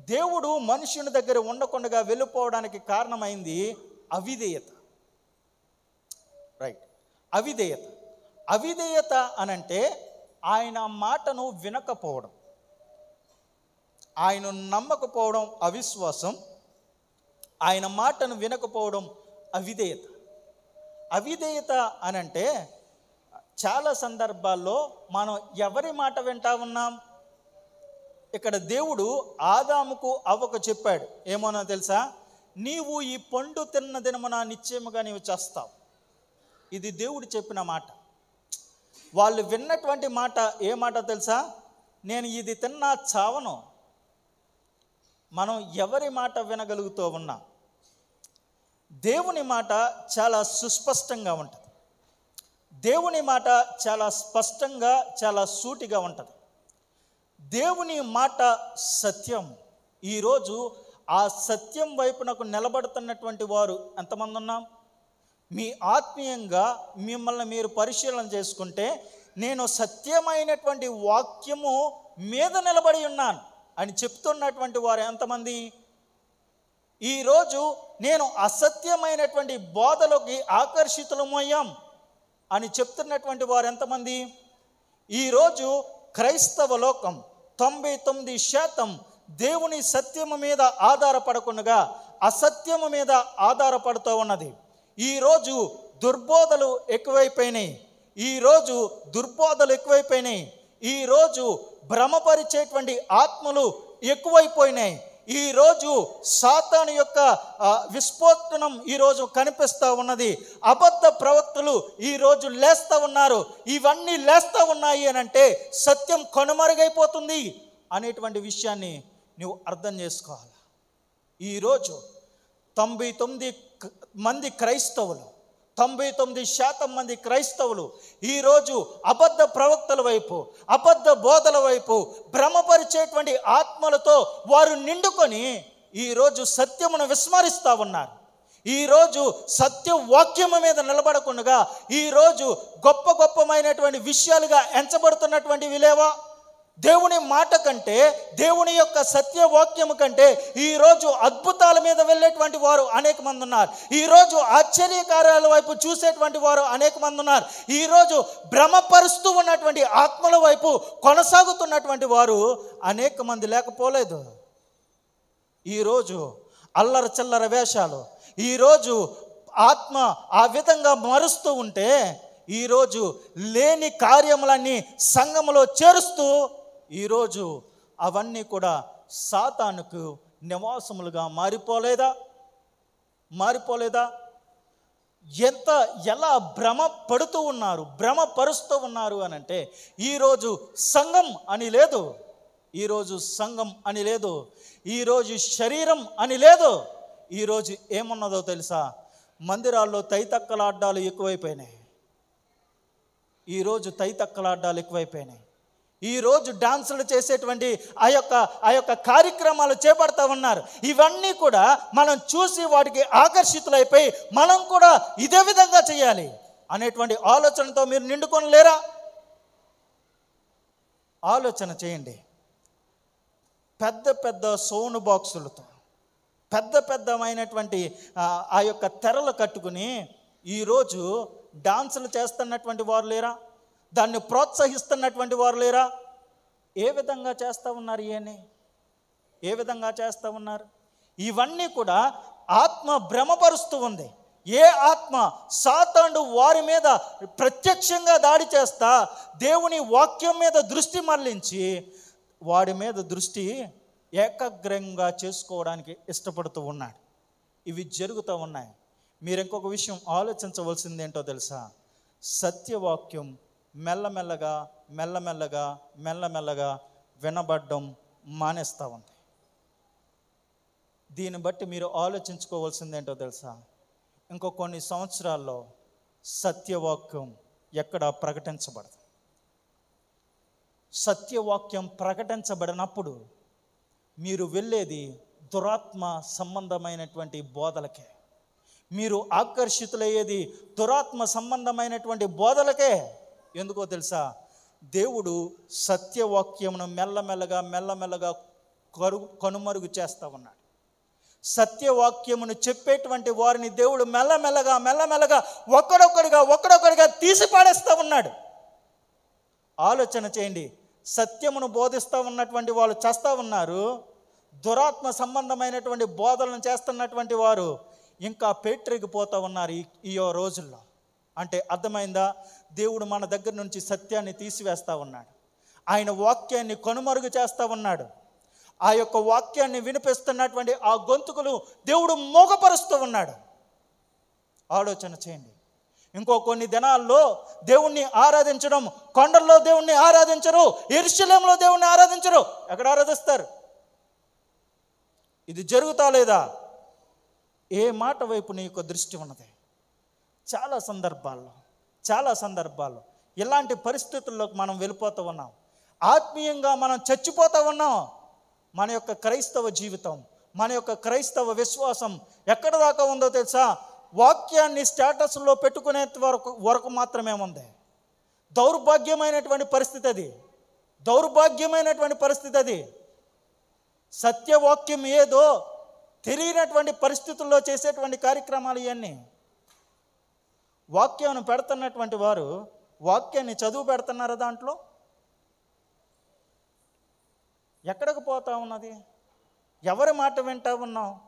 దేవుడు మనుషుని దగ్గర ఉండకుండా వెళ్ళిపోవడానికి కారణమైంది అవిధేయత. రైట్, అవిధేయత. అవిధేయత అనంటే ఆయన మాటను వినకపోవడం, ఆయన నమ్మకపోవడం అవిశ్వాసం, ఆయన మాటను వినకపోవడం అవిధేయత. అవిధేయత అనంటే చాలా సందర్భాల్లో మనం ఎవరి మాట వింటా ఉన్నాం? ఇక్కడ దేవుడు ఆదాముకు అవ్వకు చెప్పాడు, ఏమోనో తెలుసా? నీవు ఈ పండు తిన్న దినమున నిశ్చయముగా నీవు చేస్తావు. ఇది దేవుడు చెప్పిన మాట. వాళ్ళు విన్నటువంటి మాట ఏ మాట తెలుసా? నేను ఇది తిన్నా చావను. మనం ఎవరి మాట వినగలుగుతూ ఉన్నాం? దేవుని మాట చాలా సుస్పష్టంగా ఉంటుంది. దేవుని మాట చాలా స్పష్టంగా, చాలా సూటిగా ఉంటుంది. దేవుని మాట సత్యం. ఈరోజు ఆ సత్యం వైపునకు నిలబడుతున్నటువంటి వారు ఎంతమంది ఉన్నాం? మీ ఆత్మీయంగా మిమ్మల్ని మీరు పరిశీలన చేసుకుంటే, నేను సత్యమైనటువంటి వాక్యము మీద నిలబడి ఉన్నాను అని చెప్తున్నటువంటి వారు ఎంతమంది? ఈరోజు నేను అసత్యమైనటువంటి బోధలోకి ఆకర్షితులమయ్యాం అని చెప్తున్నటువంటి వారు ఎంతమంది? ఈరోజు క్రైస్తవ లోకం 99% దేవుని సత్యము మీద ఆధారపడకుండా అసత్యము మీద ఆధారపడుతూ ఉన్నది. ఈరోజు దుర్బోధలు ఎక్కువైపోయినాయి. ఈరోజు భ్రమపరిచేటువంటి ఆత్మలు ఎక్కువైపోయినాయి. ఈరోజు సాతాను యొక్క విస్ఫోటనం ఈరోజు కనిపిస్తూ ఉన్నది. అబద్ధ ప్రవక్తలు ఈరోజు లేస్తూ ఉన్నారు. ఇవన్నీ లేస్తూ ఉన్నాయి అని అంటే సత్యం కనుమరుగైపోతుంది అనేటువంటి విషయాన్ని నువ్వు అర్థం చేసుకోవాలి. ఈరోజు 99 మంది క్రైస్తవులు, 99% మంది క్రైస్తవులు ఈరోజు అబద్ధ ప్రవక్తల వైపు, అబద్ధ బోధల వైపు, భ్రమపరిచేటువంటి ఆత్మలతో వారు నిండుకొని ఈరోజు సత్యమును విస్మరిస్తూ ఉన్నారు. ఈరోజు సత్య వాక్యము మీద నిలబడకుండా ఈరోజు గొప్పమైనటువంటి విషయాలుగా ఎంచబడుతున్నటువంటివి లేవా? దేవుని మాట కంటే, దేవుని యొక్క సత్యవాక్యము కంటే ఈరోజు అద్భుతాల మీద వెళ్ళేటువంటి వారు అనేక మంది ఉన్నారు. ఈరోజు ఆశ్చర్యకార్యాల వైపు చూసేటువంటి వారు అనేక మంది ఉన్నారు. ఈరోజు భ్రమపరుస్తూ ఉన్నటువంటి ఆత్మల వైపు కొనసాగుతున్నటువంటి వారు అనేక మంది లేకపోలేదు. ఈరోజు అల్లర చిల్లర వేషాలు, ఈరోజు ఆత్మ ఆ విధంగా మరుస్తూ ఉంటే ఈరోజు లేని కార్యములన్నీ సంఘములో చేరుస్తూ ఈరోజు అవన్నీ కూడా సాతానుకు నివాసములుగా మారిపోలేదా? ఎలా భ్రమ పరుస్తూ ఉన్నారు అని అంటే ఈరోజు సంఘం అని లేదు, ఈరోజు శరీరం అని లేదు. ఈరోజు ఏమున్నదో తెలుసా? మందిరాల్లో తైతక్కలాడ్డాలు ఎక్కువైపోయినాయి. ఈరోజు డాన్సులు చేసేటువంటి ఆ యొక్క కార్యక్రమాలు చేపడతా ఉన్నారు. ఇవన్నీ కూడా మనం చూసి వాటికి ఆకర్షితులైపోయి మనం కూడా ఇదే విధంగా చేయాలి అనేటువంటి ఆలోచనతో మీరు నిండుకొని లేరా? ఆలోచన చేయండి. పెద్ద సౌండ్ బాక్సులతో, పెద్దమైనటువంటి ఆ యొక్క తెరలు కట్టుకుని ఈరోజు డాన్సులు చేస్తున్నటువంటి వారు లేరా? దాన్ని ప్రోత్సహిస్తున్నటువంటి వారు లేరా? ఏ విధంగా చేస్తూ ఉన్నారు? ఇవన్నీ కూడా ఆత్మ భ్రమపరుస్తూ ఉంది. ఏ ఆత్మ? సాతానుడు వారి మీద ప్రత్యక్షంగా దాడి చేస్తా దేవుని వాక్యం మీద దృష్టి మరలించి వాడి మీద దృష్టి ఏకాగ్రంగా చేసుకోవడానికి ఇష్టపడుతూ ఉన్నాడు. ఇవి జరుగుతూ ఉన్నాయి. మీరు ఇంకొక విషయం ఆలోచించవలసింది ఏంటో తెలుసా? సత్యవాక్యం మెల్లమెల్లగా వినబడడం మానేస్తూ ఉంది. దీన్ని బట్టి మీరు ఆలోచించుకోవాల్సింది ఏంటో తెలుసా? ఇంకో కొన్ని సంవత్సరాల్లో సత్యవాక్యం ఎక్కడ ప్రకటించబడదు. సత్యవాక్యం ప్రకటించబడినప్పుడు మీరు వెళ్ళేది దురాత్మ సంబంధమైనటువంటి బోధలకే. మీరు ఆకర్షితులయ్యేది దురాత్మ సంబంధమైనటువంటి బోధలకే. ఎందుకో తెలుసా? దేవుడు సత్యవాక్యమును మెల్లమెల్లగా కనుమరుగు చేస్తూ ఉన్నాడు. సత్యవాక్యమును చెప్పేటువంటి వారిని దేవుడు మెల్లమెల్లగా ఒక్కడొక్కడిగా తీసి పాడేస్తూ ఉన్నాడు. ఆలోచన చేయండి. సత్యమును బోధిస్తూ ఉన్నటువంటి వాళ్ళు చేస్తూ ఉన్నారు, దురాత్మ సంబంధమైనటువంటి బోధనలు చేస్తున్నటువంటి వారు ఇంకా పేటరేగిపోతూ ఉన్నారు ఈ రోజుల్లో. అంటే అర్థమైందా? దేవుడు మన దగ్గర నుంచి సత్యాన్ని తీసివేస్తూ ఉన్నాడు. ఆయన వాక్యాన్ని కనుమరుగు చేస్తూ ఉన్నాడు. ఆ యొక్క వాక్యాన్ని వినిపిస్తున్నటువంటి ఆ గొంతుకులు దేవుడు మోగపరుస్తూ ఉన్నాడు. ఆలోచన చేయండి. ఇంకో కొన్ని దినాల్లో దేవుణ్ణి ఆరాధించడం, కొండల్లో దేవుణ్ణి ఆరాధించరు, యెరూషలేములో దేవుణ్ణి ఆరాధించరు. ఎక్కడ ఆరాధిస్తారు? ఇది జరుగుతా లేదా? ఏ మాట వైపు నీ యొక్క దృష్టి ఉన్నది? చాలా సందర్భాల్లో ఇలాంటి పరిస్థితుల్లోకి మనం వెళ్ళిపోతూ ఉన్నాం. ఆత్మీయంగా మనం చచ్చిపోతూ ఉన్నాం. మన యొక్క క్రైస్తవ జీవితం, మన యొక్క క్రైస్తవ విశ్వాసం ఎక్కడ దాకా ఉందో తెలుసా? వాక్యాన్ని స్టేటస్లో పెట్టుకునే వరకు మాత్రమే ఉంది. దౌర్భాగ్యమైనటువంటి పరిస్థితి అది. సత్యవాక్యం ఏదో తెలియనటువంటి పరిస్థితుల్లో చేసేటువంటి కార్యక్రమాలు ఇవన్నీ. వాక్యాన్ని పెడుతున్నటువంటి వారు వాక్యాన్ని చదువు పెడుతున్నారా? దాంట్లో ఎక్కడికి పోతా ఉన్నది? ఎవరి మాట వింటా ఉన్నాం?